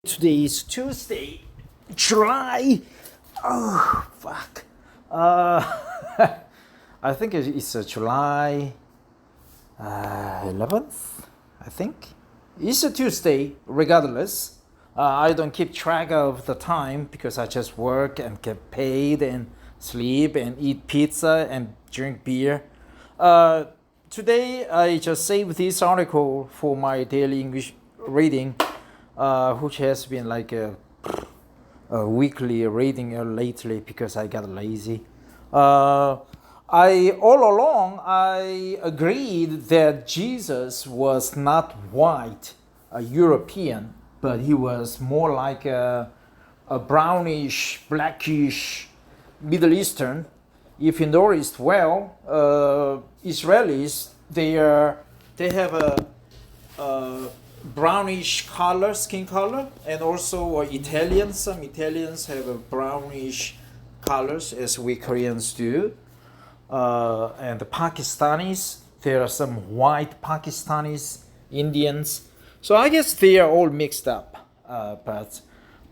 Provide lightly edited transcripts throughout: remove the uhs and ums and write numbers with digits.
Today is Tuesday, July. Oh, fuck. Uh, I think it's July 11th, I think. It's a Tuesday, regardless. I don't keep track of the time because I just work and get paid and sleep and eat pizza and drink beer. Today, I just saved this article for my daily English reading, which has been like a weekly reading lately because I got lazy. All along I agreed that Jesus was not white, a European, but he was more like a brownish, blackish Middle Eastern. If you noticed well, Israelis they have a brownish color, skin color, and also Italians. Some Italians have a brownish colors, as we Koreans do. And the Pakistanis, there are some white Pakistanis, Indians. So I guess they are all mixed up, but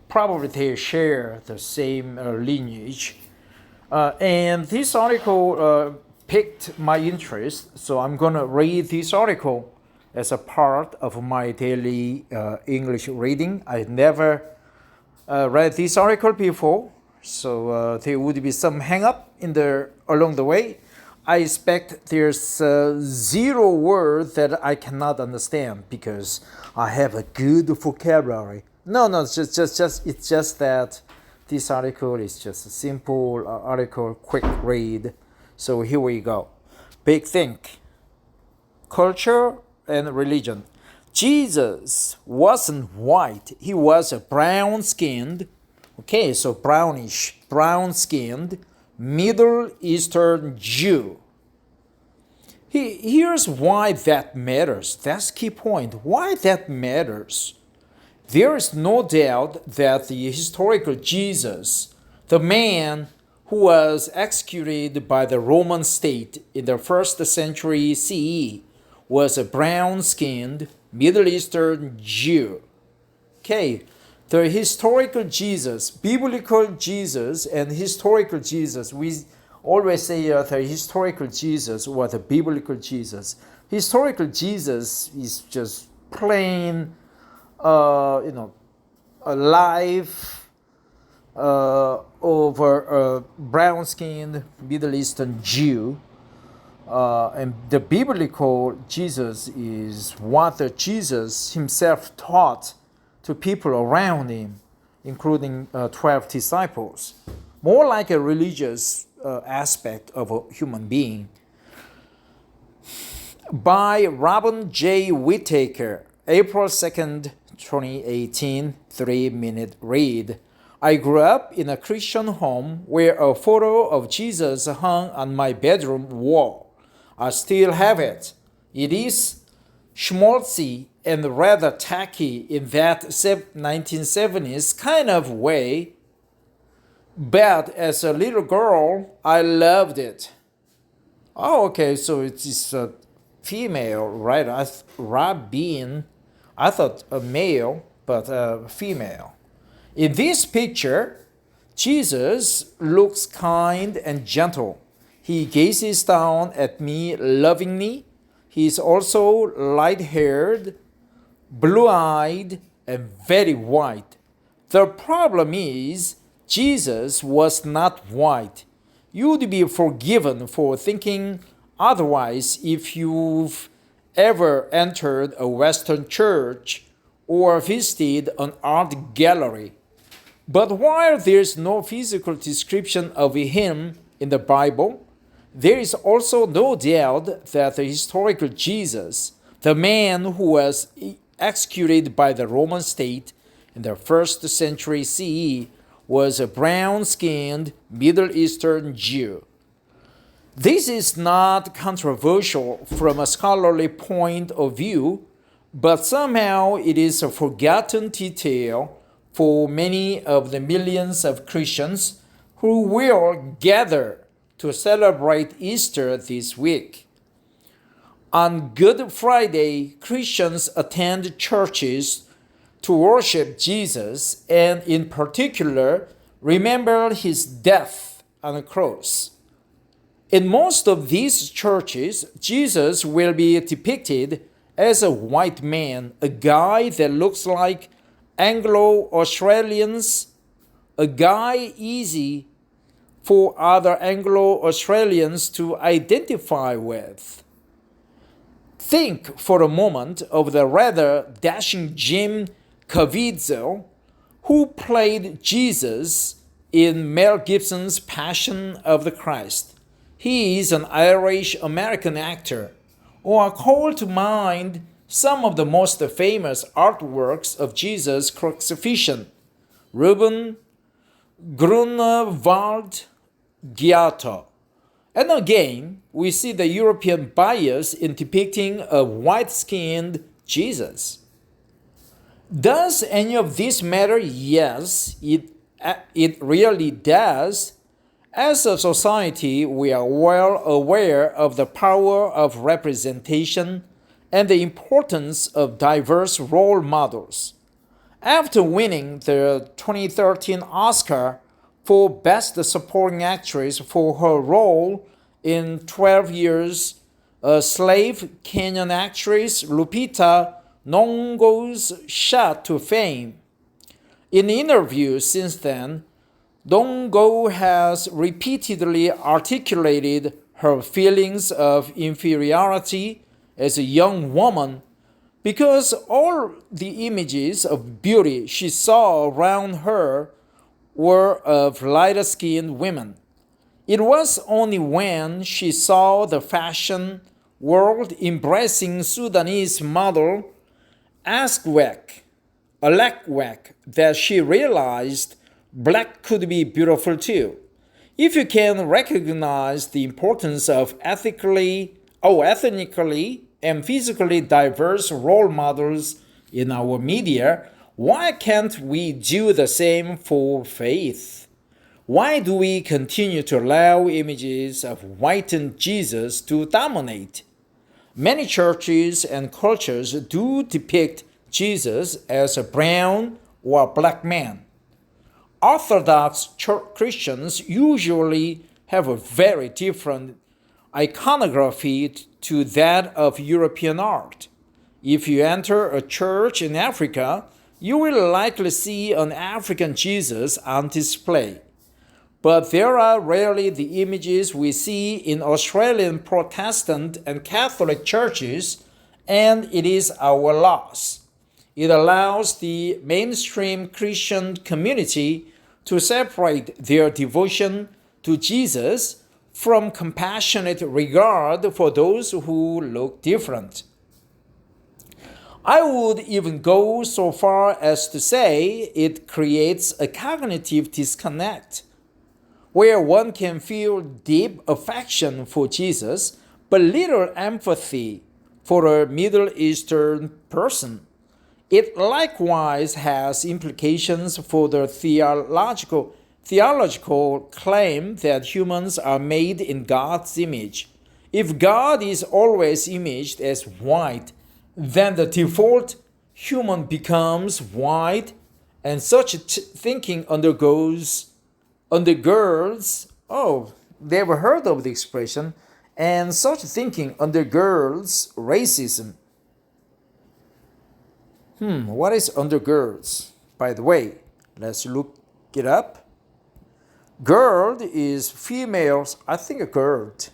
probably they share the same lineage. And this article piqued my interest, so I'm gonna read this article as a part of my daily English reading. I never read this article before, so there would be some hang up along the way. I expect there's zero word that I cannot understand because I have a good vocabulary. No, it's just that this article is just a simple article, quick read. So here we go. Big think. Culture and religion. Jesus wasn't white. He was a brown-skinned, okay, so brownish, brown-skinned, Middle Eastern Jew. Here's why that matters. That's key point. Why that matters. There is no doubt that the historical Jesus, the man who was executed by the Roman state in the 1st century CE, was a brown-skinned Middle Eastern Jew. Okay, the historical Jesus, biblical Jesus and historical Jesus, we always say the historical Jesus or the biblical Jesus. Historical Jesus is just plain, alive over a brown-skinned Middle Eastern Jew. And the biblical Jesus is what the Jesus himself taught to people around him, including 12 disciples. More like a religious aspect of a human being. By Robin J. Whittaker, April 2nd, 2018, 3-minute read. I grew up in a Christian home where a photo of Jesus hung on my bedroom wall. I still have it. It is schmaltzy and rather tacky in that 1970s kind of way, but as a little girl, I loved it. Oh, okay, so it is a female, right? I thought a male, but a female. In this picture, Jesus looks kind and gentle. He gazes down at me lovingly. He is also light-haired, blue-eyed, and very white. The problem is, Jesus was not white. You would be forgiven for thinking otherwise if you've ever entered a Western church or visited an art gallery. But while there's no physical description of him in the Bible, there is also no doubt that the historical Jesus, the man who was executed by the Roman state in the 1st century CE, was a brown-skinned Middle Eastern Jew. This is not controversial from a scholarly point of view, but somehow it is a forgotten detail for many of the millions of Christians who will gather to celebrate Easter this week. On Good Friday, Christians attend churches to worship Jesus and in particular remember his death on the cross. In most of these churches, Jesus will be depicted as a white man, a guy that looks like Anglo-Australians, a guy easy for other Anglo-Australians to identify with. Think for a moment of the rather dashing Jim Caviezel, who played Jesus in Mel Gibson's Passion of the Christ. He is an Irish-American actor. Or call to mind some of the most famous artworks of Jesus' crucifixion. Rubens, Grunewald, Giotto. And again, we see the European bias in depicting a white-skinned Jesus. Does any of this matter? Yes, it really does. As a society, we are well aware of the power of representation and the importance of diverse role models. After winning the 2013 Oscar for Best Supporting Actress for her role in 12 Years a Slave, Kenyan actress Lupita Nyong'o's shot to fame. In interviews since then, Nyong'o has repeatedly articulated her feelings of inferiority as a young woman because all the images of beauty she saw around her were of lighter-skinned women. It was only when she saw the fashion world embracing Sudanese model Alakwek that she realized black could be beautiful too. If you can recognize the importance of ethnically and physically diverse role models in our media, why can't we do the same for faith? Why do we continue to allow images of whitened Jesus to dominate? Many churches and cultures do depict Jesus as a brown or a black man. Orthodox Christians usually have a very different iconography to that of European art. If you enter a church in Africa, you will likely see an African Jesus on display. But there are rarely the images we see in Australian Protestant and Catholic churches, and it is our loss. It allows the mainstream Christian community to separate their devotion to Jesus from compassionate regard for those who look different. I would even go so far as to say it creates a cognitive disconnect, where one can feel deep affection for Jesus, but little empathy for a Middle Eastern person. It likewise has implications for the theological claim that humans are made in God's image. If God is always imaged as white, then the default human becomes white, and such thinking undergirds, never heard of the expression, and such thinking undergirds racism. What is undergirds? By the way, let's look it up. Gird is females, I think a gird.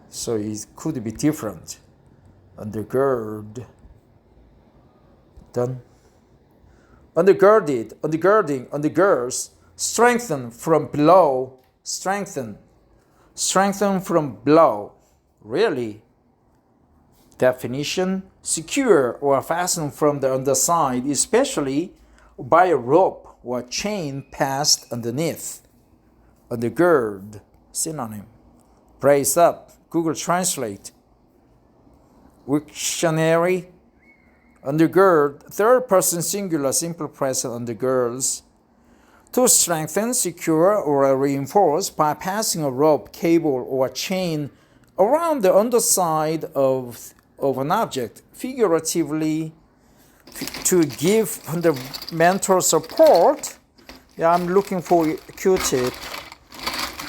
So it could be different. Undergird. Done. Undergirded, undergirding, undergirds. Strengthen from below. Strengthen. Strengthen from below. Really? Definition: secure or fastened from the underside, especially by a rope or chain passed underneath. Undergird. Synonym: brace up. Google Translate. Wiktionary. Undergird, third person singular, simple present, undergirds. To strengthen, secure, or reinforce by passing a rope, cable, or chain around the underside of an object, figuratively, to give fundamental support. Yeah, I'm looking for a Q-tip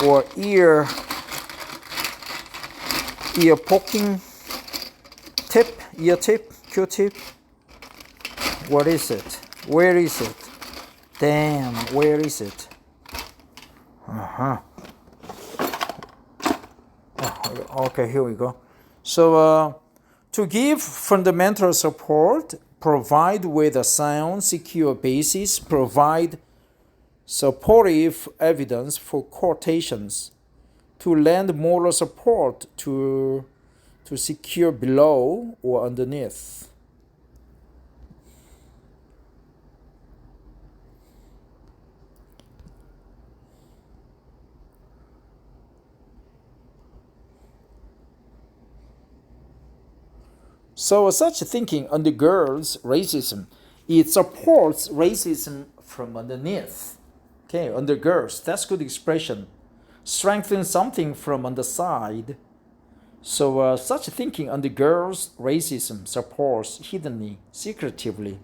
or ear poking tip, ear tip, Q-tip. What is it? Where is it? Damn, where is it? Oh, okay, here we go. So to give fundamental support, provide with a sound, secure basis, provide supportive evidence for quotations, to lend moral support to secure below or underneath. So such thinking undergirds racism. It supports racism from underneath. Okay, undergirds, that's good expression. Strengthen something from underside. So such thinking undergirds racism, supports hiddenly, secretively.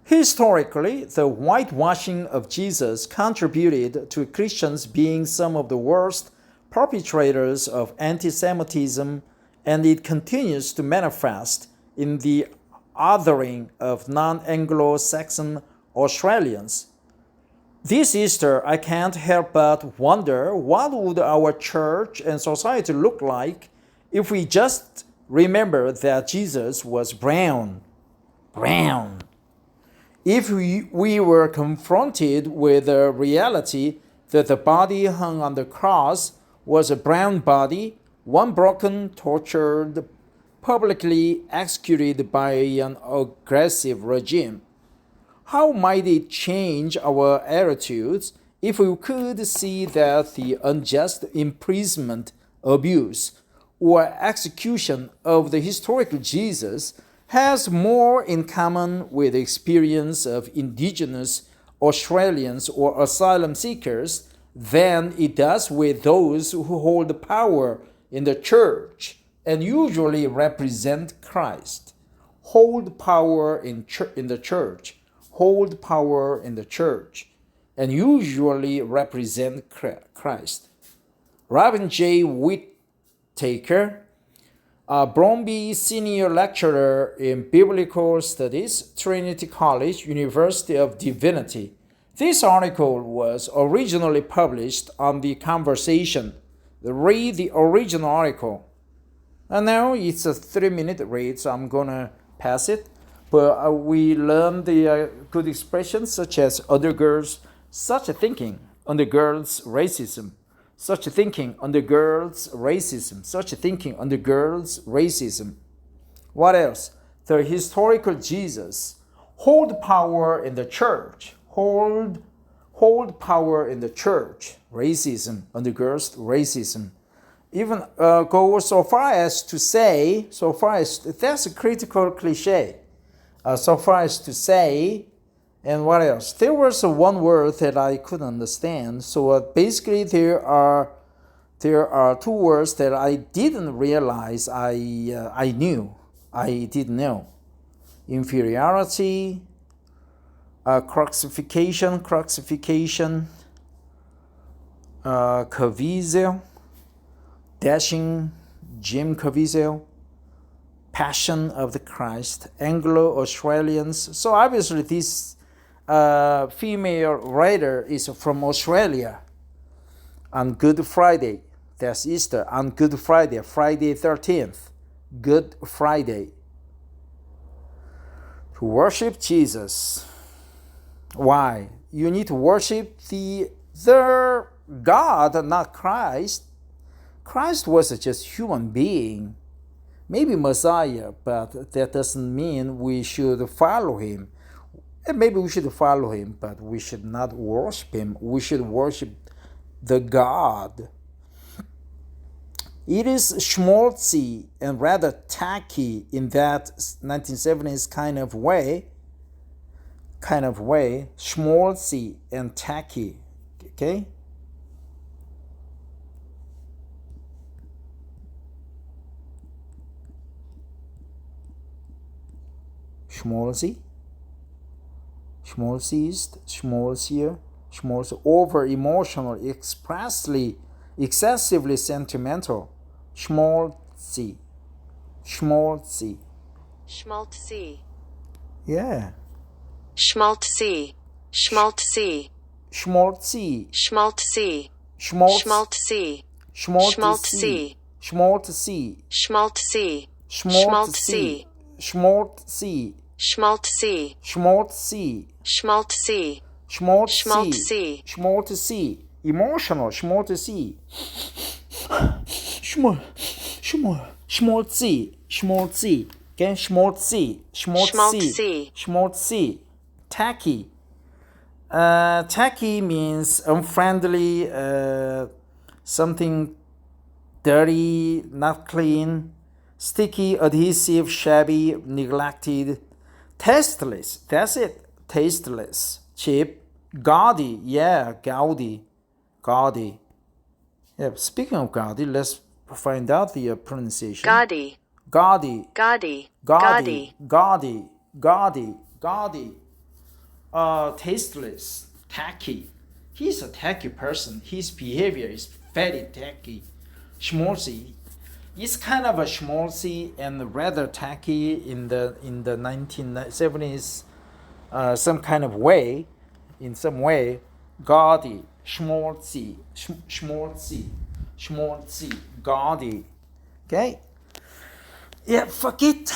Historically, the whitewashing of Jesus contributed to Christians being some of the worst perpetrators of anti-Semitism, and it continues to manifest in the othering of non-Anglo-Saxon Australians. This Easter, I can't help but wonder what would our church and society look like if we just remember that Jesus was brown. Brown. If we were confronted with the reality that the body hung on the cross was a brown body, one broken, tortured, publicly executed by an aggressive regime, how might it change our attitudes if we could see that the unjust imprisonment, abuse, or execution of the historical Jesus has more in common with the experience of indigenous Australians or asylum seekers than it does with those who hold power in the church and usually represent Christ? Hold power in the church, hold power in the church, and usually represent Christ. Robin J. Whittaker, a Bromby Senior Lecturer in Biblical Studies, Trinity College, University of Divinity. This article was originally published on The Conversation. Read the original article. And now it's a 3-minute read, so I'm going to pass it. But we learned the good expressions such as undergirds, such a thinking undergirds racism. Such a thinking undergirds racism. Such a thinking undergirds racism. What else? The historical Jesus. Hold power in the church. Hold power in the church. Racism undergirds racism. Even go so far as to say, that's a critical cliche. So far as to say, and what else? There was one word that I couldn't understand. So basically, there are 2 words that I didn't realize I knew. I didn't know. Inferiority, crucifixion, Caviezel, dashing, Jim Caviezel, Passion of the Christ, Anglo-Australians. So obviously this female writer is from Australia. On Good Friday, that's Easter, on Good Friday, Friday 13th, Good Friday. To worship Jesus. Why? You need to worship the God, not Christ. Christ was just a human being. Maybe Messiah, but that doesn't mean we should follow him. And maybe we should follow him, but we should not worship him. We should worship the God. It is schmaltzy and rather tacky in that 1970s kind of way. Schmaltzy and tacky. Okay? schmaltzy, schmaltziest, schmaltzier, schmaltzy, over emotional, excessively sentimental, schmaltzy, schmaltzy. schmaltzy, Yeah. schmaltzy, schmaltzy, Schmaltzy, schmaltzy, schmaltzy, schmaltzy, schmaltzy, schmaltzy, schmaltzy, schmaltzy, schmaltzy, schmaltzy, schmaltzy, schmaltzy, schmaltzy, emotional, schmaltzy, schmaltzy, schmaltzy, okay, schmaltzy, schmaltzy, schmaltzy, tacky. Tacky means unfriendly, something dirty, not clean, sticky, adhesive, shabby, neglected, tasteless. That's it. Tasteless, cheap, gaudy. Yeah, gaudy, gaudy. Yeah. Speaking of gaudy, let's find out the pronunciation. gaudy, Gaudy, gaudy, gaudy, gaudy, gaudy, gaudy. Tasteless, tacky. He's a tacky person. His behavior is very tacky. Schmaltzy. He's kind of a schmaltzy and rather tacky in the 1970s, some kind of way, in some way. Gaudy, schmaltzy, schmaltzy, schmaltzy, gaudy. Okay. Yeah, forget